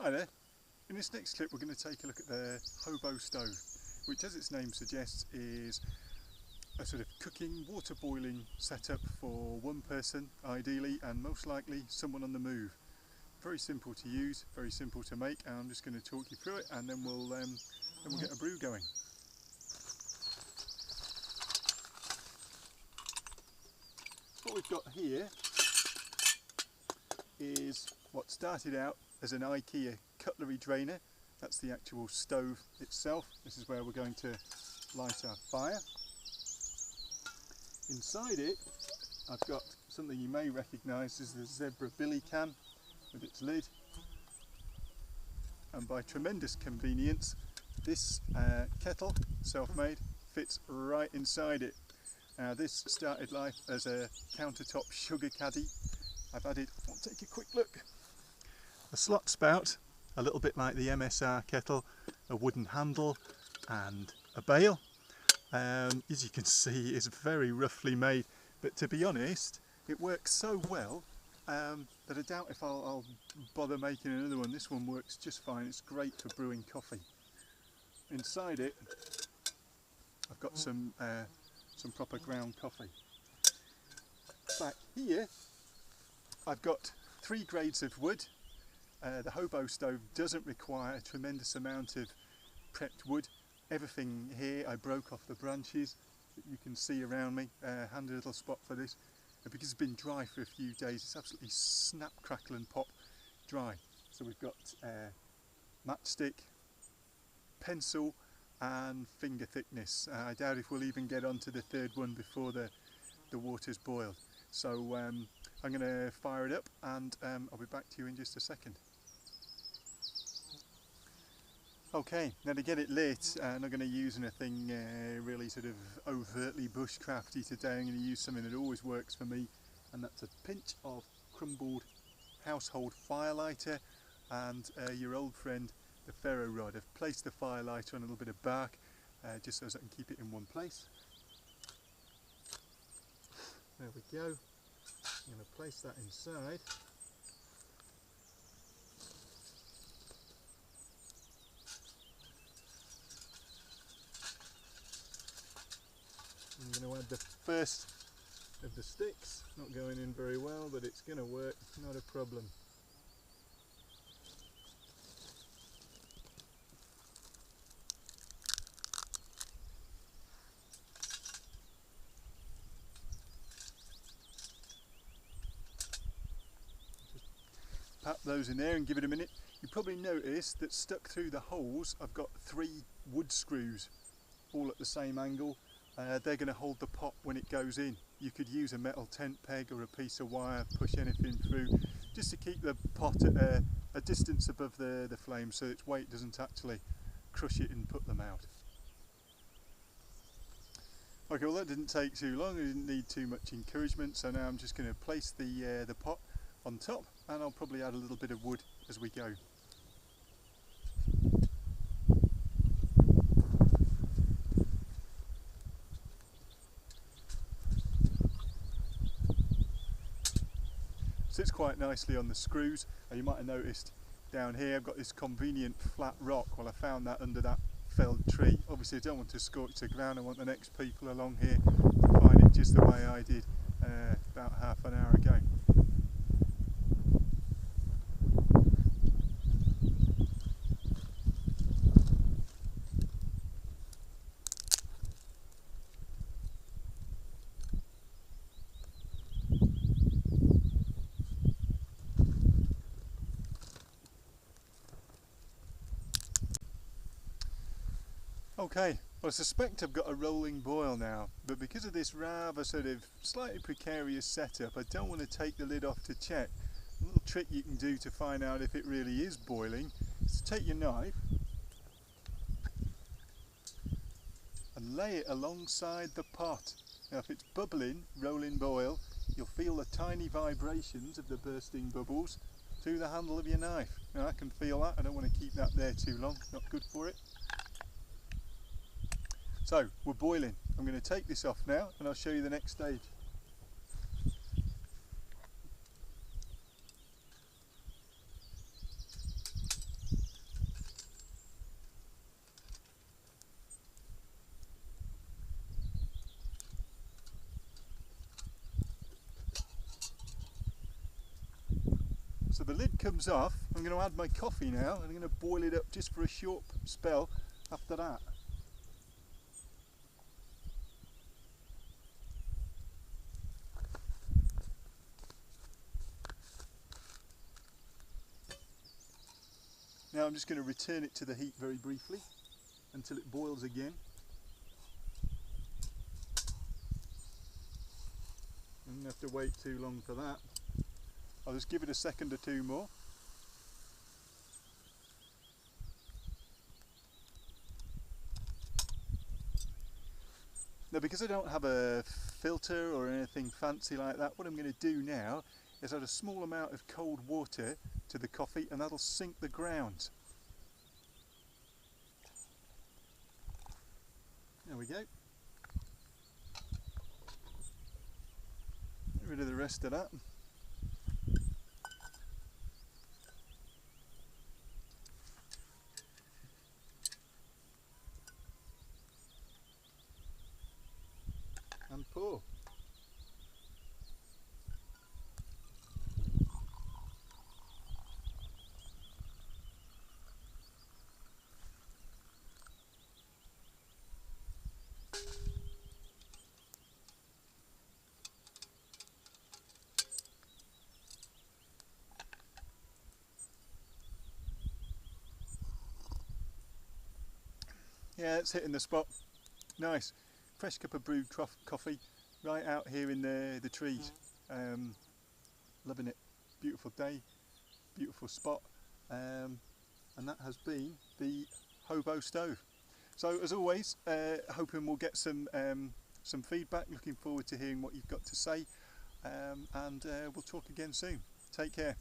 Hi there. In this next clip we're going to take a look at the Hobo Stove, which as its name suggests is a sort of cooking, water boiling setup for one person ideally, and most likely someone on the move. Very simple to use, very simple to make, and I'm just going to talk you through it and then we'll get a brew going. What we've got here is what started out as an Ikea cutlery drainer. That's the actual stove itself. This is where we're going to light our fire. Inside it I've got something you may recognise as the zebra billy can with its lid, and by tremendous convenience this kettle, self-made, fits right inside it. Now this started life as a countertop sugar caddy. I've added, I'll take a quick look, a slot spout, a little bit like the MSR kettle, a wooden handle and a bail. As you can see, it's very roughly made, but to be honest it works so well that I doubt if I'll bother making another one. This one works just fine. It's great for brewing coffee. Inside it I've got some proper ground coffee. Back here I've got 3 grades of wood. The Hobo Stove doesn't require a tremendous amount of prepped wood. Everything here I broke off the branches that you can see around me. Handy little spot for this. And because it's been dry for a few days, it's absolutely snap, crackle and pop dry. So we've got matchstick, pencil and finger thickness. I doubt if we'll even get onto the 3rd one before the water's boiled. So I'm going to fire it up and I'll be back to you in just a second. Okay, now to get it lit, I'm not going to use anything really sort of overtly bushcrafty today. I'm going to use something that always works for me, and that's a pinch of crumbled household firelighter and your old friend the ferro rod. I've placed the firelighter on a little bit of bark just so as I can keep it in one place. There we go. I'm going to place that inside. I'm going to add the first of the sticks. Not going in very well, but it's going to work, not a problem. Just pop those in there and give it a minute. You probably noticed that stuck through the holes I've got 3 wood screws, all at the same angle. They're going to hold the pot when it goes in. You could use a metal tent peg or a piece of wire, push anything through, just to keep the pot at a distance above the flame so its weight doesn't actually crush it and put them out. Okay, well that didn't take too long, I didn't need too much encouragement, so now I'm just going to place the pot on top, and I'll probably add a little bit of wood as we go. Sits quite nicely on the screws. You might have noticed down here I've got this convenient flat rock. Well, I found that under that felled tree. Obviously I don't want to scorch the ground. I want the next people along here to find it just the way I did about half an hour ago. Okay, well I suspect I've got a rolling boil now, but because of this rather sort of slightly precarious setup, I don't want to take the lid off to check. A little trick you can do to find out if it really is boiling is to take your knife and lay it alongside the pot. Now if it's bubbling, rolling boil, you'll feel the tiny vibrations of the bursting bubbles through the handle of your knife. Now I can feel that, I don't want to keep that there too long, not good for it. So, we're boiling. I'm going to take this off now and I'll show you the next stage. the lid comes off. I'm going to add my coffee now and I'm going to boil it up just for a short spell after that. Now I'm just going to return it to the heat very briefly until it boils again. I don't have to wait too long for that. I'll just give it a second or two more. Now, because I don't have a filter or anything fancy like that, what I'm going to do now is add a small amount of cold water to the coffee and that'll sink the ground. There we go. Get rid of the rest of that. And pour. Yeah, it's hitting the spot. Nice. Fresh cup of brewed coffee right out here in the trees. Loving it. Beautiful day, beautiful spot. And that has been the Hobo Stove. So as always, hoping we'll get some feedback. Looking forward to hearing what you've got to say. And we'll talk again soon. Take care.